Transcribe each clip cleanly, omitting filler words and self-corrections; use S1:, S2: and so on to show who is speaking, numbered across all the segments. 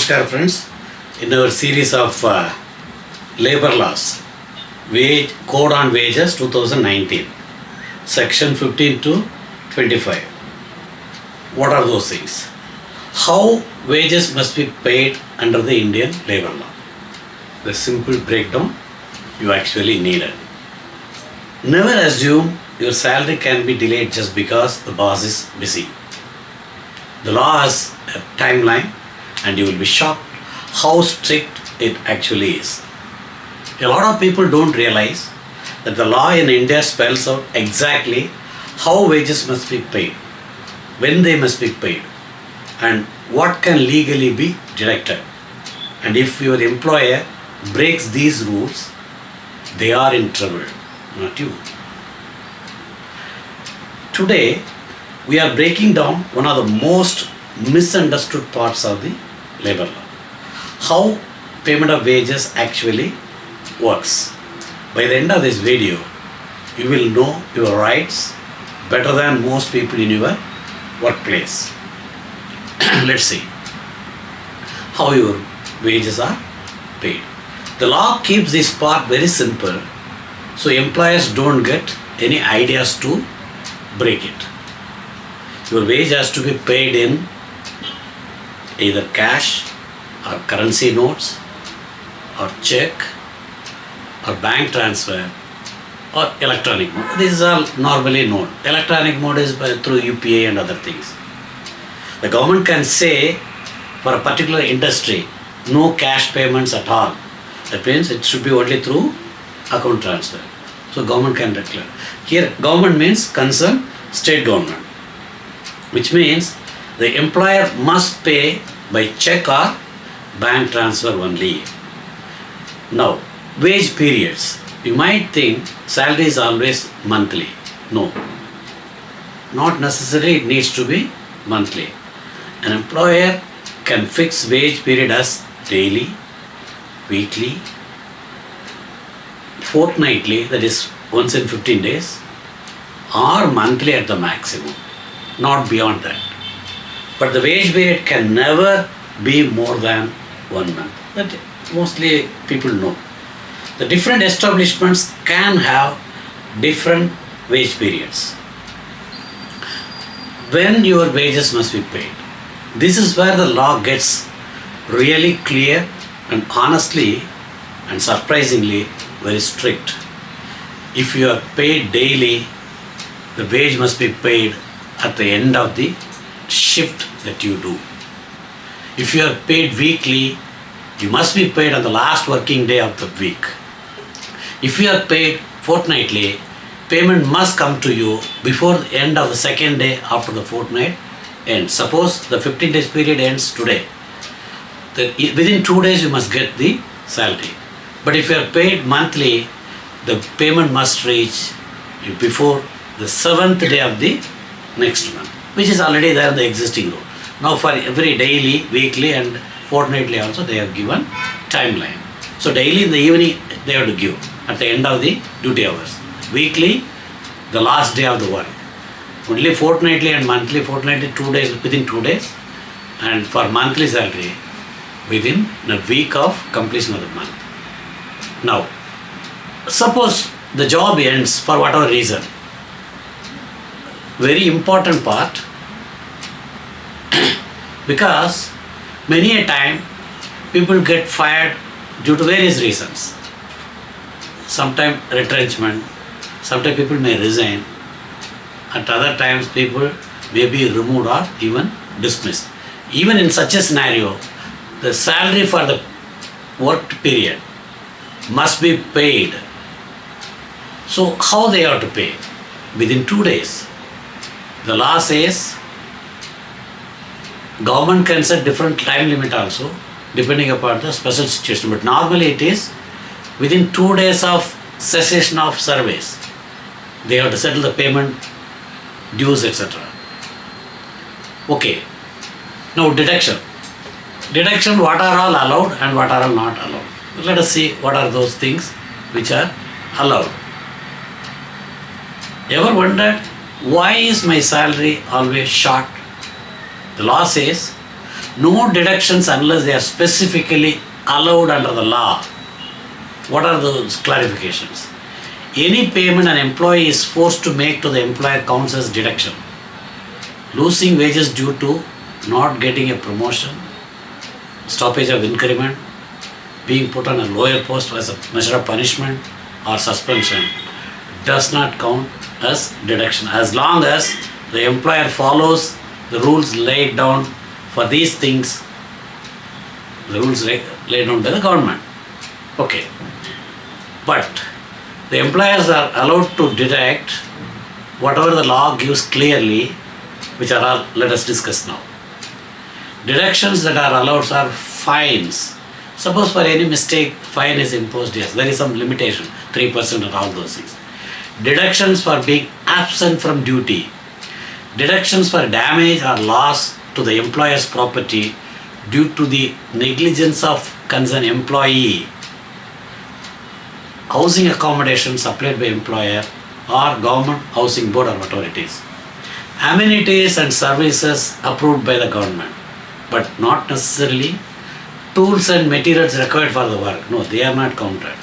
S1: Namaskar friends, in our series of labor laws, wage code on wages 2019, section 15 to 25. What are those things? How wages must be paid under the Indian labor law. The simple breakdown you actually needed. Never assume your salary can be delayed just because the boss is busy. The law has a timeline and you will be shocked how strict it actually is. A lot of people don't realize that the law in India spells out exactly how wages must be paid, when they must be paid, and what can legally be deducted. And if your employer breaks these rules, they are in trouble, not you. Today, we are breaking down one of the most misunderstood parts of the labor law. How payment of wages actually works. By the end of this video, you will know your rights better than most people in your workplace. Let's see how your wages are paid. The law keeps this part very simple, so employers don't get any ideas to break it. Your wage has to be paid in either cash or currency notes or check or bank transfer or electronic mode. These are normally known. Electronic mode is through UPA and other things. The government can say for a particular industry, no cash payments at all. That means it should be only through account transfer. So government can declare. Here government means concerned state government, which means the employer must pay by check or bank transfer only. Now, wage periods. You might think salary is always monthly. No, not necessarily it needs to be monthly. An employer can fix wage period as daily, weekly, fortnightly, that is once in 15 days, or monthly at the maximum, not beyond that. But the wage period can never be more than 1 month. That mostly people know. The different establishments can have different wage periods. When your wages must be paid. This is where the law gets really clear and honestly and surprisingly very strict. If you are paid daily, the wage must be paid at the end of the shift that you do. If you are paid weekly, you must be paid on the last working day of the week. If you are paid fortnightly, payment must come to you before the end of the second day after the fortnight ends. Suppose the 15 days period ends today. Then within 2 days you must get the salary. But if you are paid monthly, the payment must reach you before the 7th day of the next month, which is already there in the existing rule. Now for every daily, weekly and fortnightly also they have given timeline. So daily in the evening they have to give at the end of the duty hours. Weekly, the last day of the work. Only fortnightly and monthly, fortnightly 2 days, within 2 days, and for monthly salary within a week of completion of the month. Now, suppose the job ends for whatever reason. Very important part, because many a time people get fired due to various reasons. Sometimes retrenchment, sometimes people may resign, at other times people may be removed or even dismissed. Even in such a scenario, the salary for the worked period must be paid. So how they have to pay? Within 2 days. The law says government can set different time limit also depending upon the special situation, but normally it is within 2 days of cessation of service. They have to settle the payment, dues, etc. Okay. Now deduction. Deduction, what are all allowed and what are all not allowed. Let us see what are those things which are allowed. Ever wondered why is my salary always short? The law says No deductions unless they are specifically allowed under the law. What are those clarifications? Any payment an employee is forced to make to the employer counts as deduction. Losing wages due to not getting a promotion, stoppage of increment, being put on a lower post as a measure of punishment or suspension does not count as deduction as long as the employer follows the rules laid down for these things, the rules laid down by the government. Okay. But the employers are allowed to deduct whatever the law gives clearly, which are all, let us discuss now. Deductions that are allowed are fines. Suppose for any mistake, fine is imposed, yes, there is some limitation, 3% and all those things. Deductions for being absent from duty. Deductions for damage or loss to the employer's property due to the negligence of concerned employee. Housing accommodation supplied by employer or government housing board or whatever it is. Amenities and services approved by the government, but not necessarily tools and materials required for the work. No, they are not counted.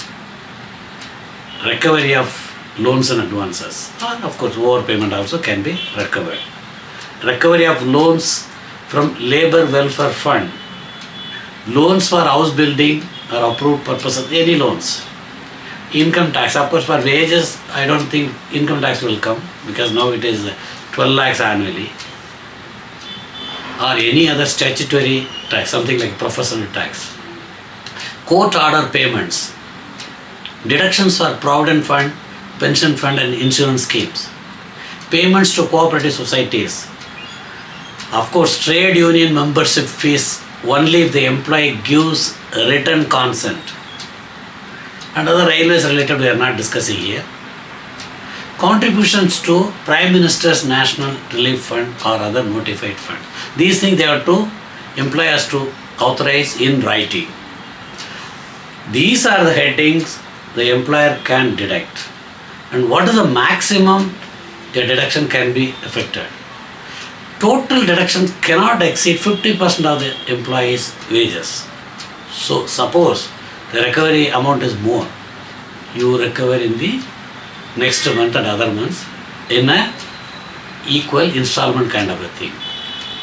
S1: Recovery of loans and advances. And of course, overpayment also can be recovered. Recovery of loans from labor welfare fund. Loans for house building or approved purposes, any loans. Income tax, of course for wages, I don't think income tax will come because now it is 12 lakhs annually. Or any other statutory tax, something like professional tax. Court order payments. Deductions for provident fund, pension fund and insurance schemes. Payments to cooperative societies. Of course, trade union membership fees only if the employee gives written consent. And other railways related we are not discussing here. Contributions to Prime Minister's National Relief Fund or other notified fund. These things they are to employers to authorize in writing. These are the headings the employer can deduct. And what is the maximum the deduction can be effected? Total deduction cannot exceed 50% of the employee's wages. So suppose the recovery amount is more, you recover in the next month and other months in a equal installment kind of a thing.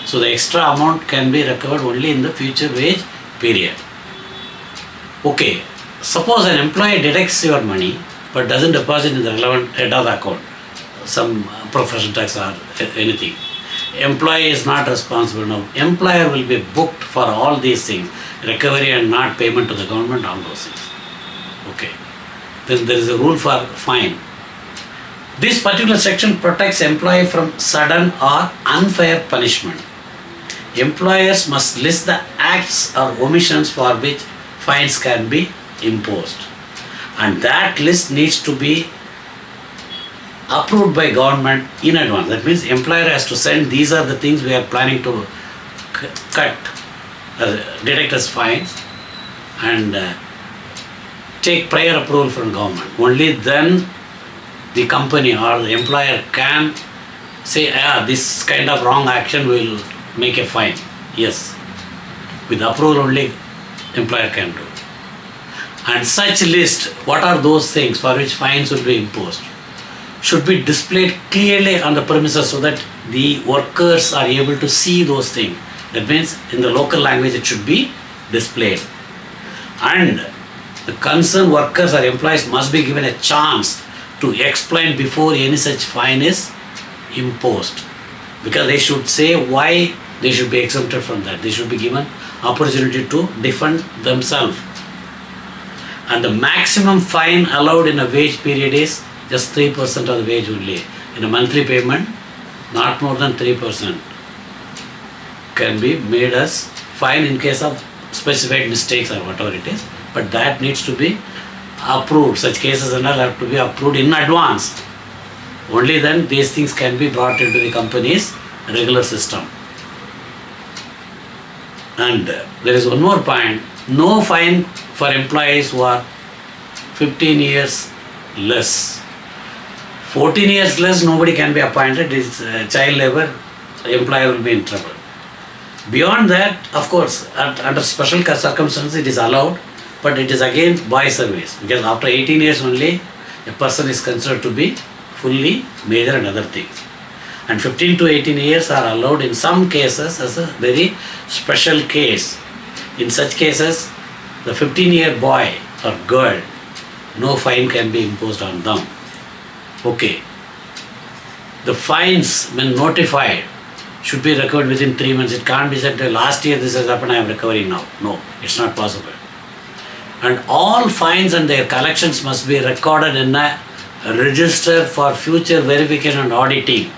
S1: So the extra amount can be recovered only in the future wage period. Okay, suppose an employee deducts your money but doesn't deposit in the relevant head of the account, some professional tax or anything. Employee is not responsible now. Employer will be booked for all these things, recovery and not payment to the government, all those things. Okay. Then there is a rule for fine. This particular section protects employee from sudden or unfair punishment. Employers must list the acts or omissions for which fines can be imposed. And that list needs to be approved by government in advance. That means employer has to send these are the things we are planning to cut, deduct as fines and take prior approval from government. Only then the company or the employer can say, this kind of wrong action will make a fine. Yes, with approval only employer can do. And such list, what are those things for which fines will be imposed, should be displayed clearly on the premises so that the workers are able to see those things. That means in the local language it should be displayed. And the concerned workers or employees must be given a chance to explain before any such fine is imposed. Because they should say why they should be exempted from that. They should be given opportunity to defend themselves. And the maximum fine allowed in a wage period is just 3% of the wage only. In a monthly payment, not more than 3% can be made as fine in case of specified mistakes or whatever it is. But that needs to be approved. Such cases and all have to be approved in advance. Only then these things can be brought into the company's regular system. And there is one more point. No fine for employees who are 15 years less. 14 years less, nobody can be appointed. It's child labor, the employer will be in trouble. Beyond that, of course, under special circumstances it is allowed, but it is again by service, because after 18 years only a person is considered to be fully major and other things. And 15 to 18 years are allowed in some cases as a very special case. In such cases, the 15-year boy or girl, no fine can be imposed on them. Okay. The fines, when notified, should be recovered within 3 months. It can't be said last year this has happened, I am recovering now. No, it's not possible. And all fines and their collections must be recorded in a register for future verification and auditing.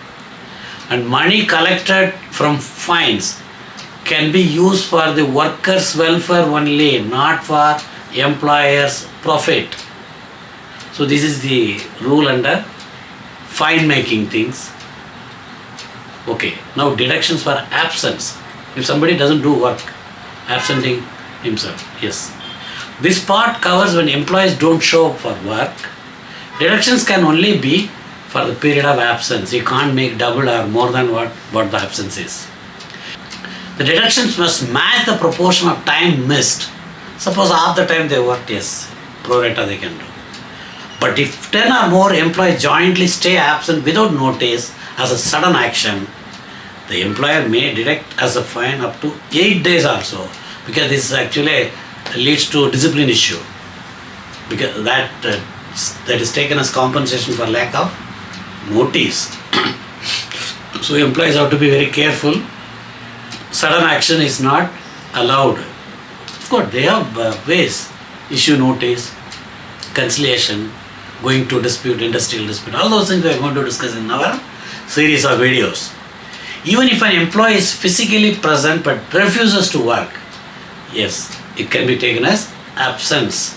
S1: And money collected from fines can be used for the workers' welfare only, not for employers' profit. So this is the rule under fine making things. Okay, now deductions for absence. If somebody doesn't do work, absenting himself, yes. This part covers when employees don't show up for work. Deductions can only be for the period of absence. You can't make double or more than what the absence is. The deductions must match the proportion of time missed. Suppose half the time they worked, yes, pro rata they can do. But if 10 or more employees jointly stay absent without notice as a sudden action, the employer may deduct as a fine up to 8 days also, because this actually leads to discipline issue, because that is taken as compensation for lack of notice. So employees have to be very careful. Sudden action is not allowed. Of course, they have ways: issue notice, conciliation, going to dispute, industrial dispute. All those things we are going to discuss in our series of videos. Even if an employee is physically present but refuses to work, yes, it can be taken as absence.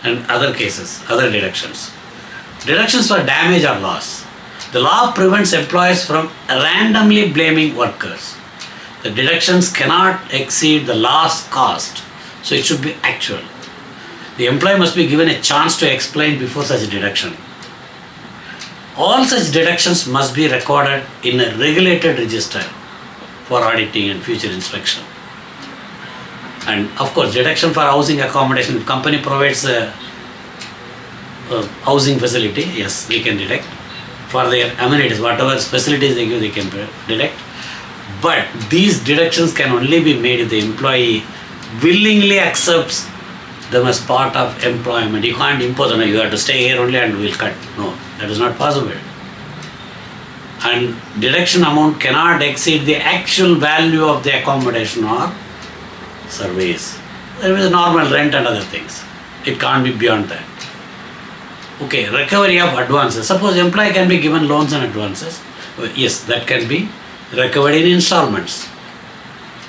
S1: And other cases, other deductions. Deductions for damage or loss. The law prevents employees from randomly blaming workers. The deductions cannot exceed the loss cost, so it should be actual. The employee must be given a chance to explain before such a deduction. All such deductions must be recorded in a regulated register for auditing and future inspection. And of course, deduction for housing accommodation. If company provides a housing facility, yes, we can deduct. For their amenities, whatever facilities they give, they can deduct. But these deductions can only be made if the employee willingly accepts them as part of employment. You can't impose on you have to stay here only and we'll cut. No, that is not possible. And deduction amount cannot exceed the actual value of the accommodation or service. There is normal rent and other things. It can't be beyond that. Okay, recovery of advances. Suppose employee can be given loans and advances. Yes, that can be recovered in installments.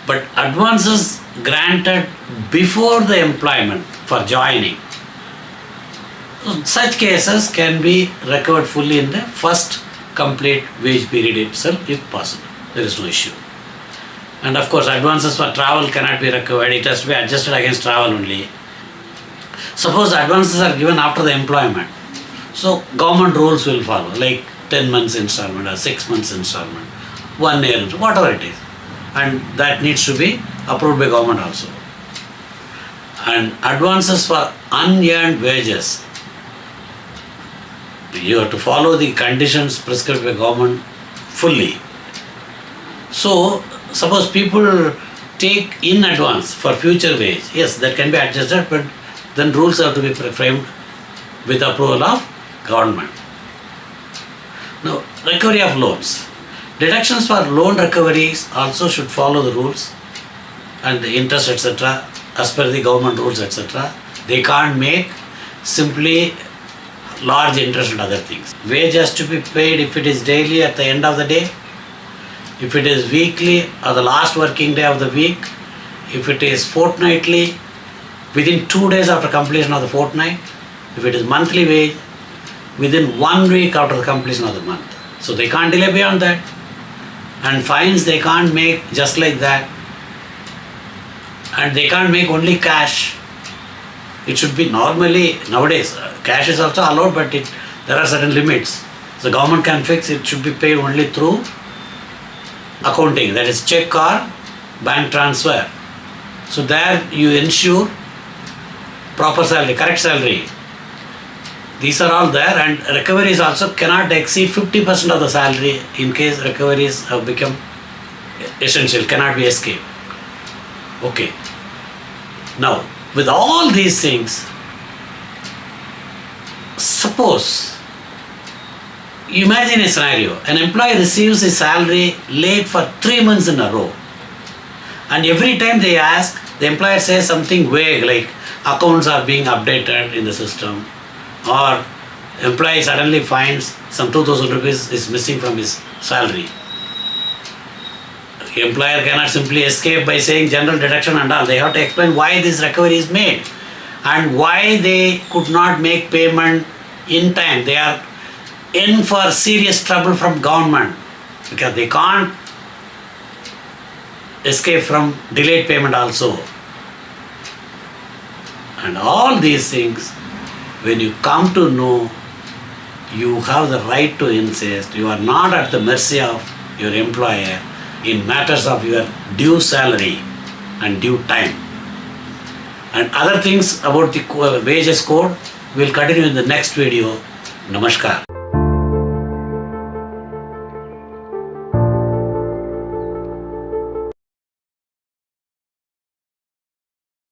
S1: But advances granted before the employment for joining, such cases can be recovered fully in the first complete wage period itself if possible. There is no issue. And of course, advances for travel cannot be recovered. It has to be adjusted against travel only. Suppose advances are given after the employment. So government rules will follow, like 10 months installment or 6 months installment, 1 year, whatever it is. And that needs to be approved by government also. And advances for unearned wages, you have to follow the conditions prescribed by government fully. So suppose people take in advance for future wage, yes, that can be adjusted, but then rules have to be framed with approval of government. Now, recovery of loans. Deductions for loan recoveries also should follow the rules and the interest, etc., as per the government rules, etc. They can't make simply large interest and other things. Wage has to be paid if it is daily at the end of the day, if it is weekly or the last working day of the week, if it is fortnightly, within 2 days after completion of the fortnight, if it is monthly wage, within 1 week after the completion of the month. So they can't delay beyond that. And fines they can't make just like that. And they can't make only cash. It should be normally, nowadays, cash is also allowed, but there are certain limits. The government can fix it, should be paid only through accounting, that is check or bank transfer. So there you ensure proper salary, correct salary. These are all there, and recoveries also cannot exceed 50% of the salary in case recoveries have become essential, cannot be escaped. Okay. Now, with all these things, suppose, imagine a scenario, an employee receives his salary late for 3 months in a row, and every time they ask, the employer says something vague like accounts are being updated in the system, or employee suddenly finds some 2000 rupees is missing from his salary. Employer cannot simply escape by saying general deduction and all. They have to explain why this recovery is made and why they could not make payment in time. They are in for serious trouble from government because they can't escape from delayed payment also. And all these things, when you come to know, you have the right to insist. You are not at the mercy of your employer in matters of your due salary and due time. And other things about the wages code will continue in the next video. Namaskar.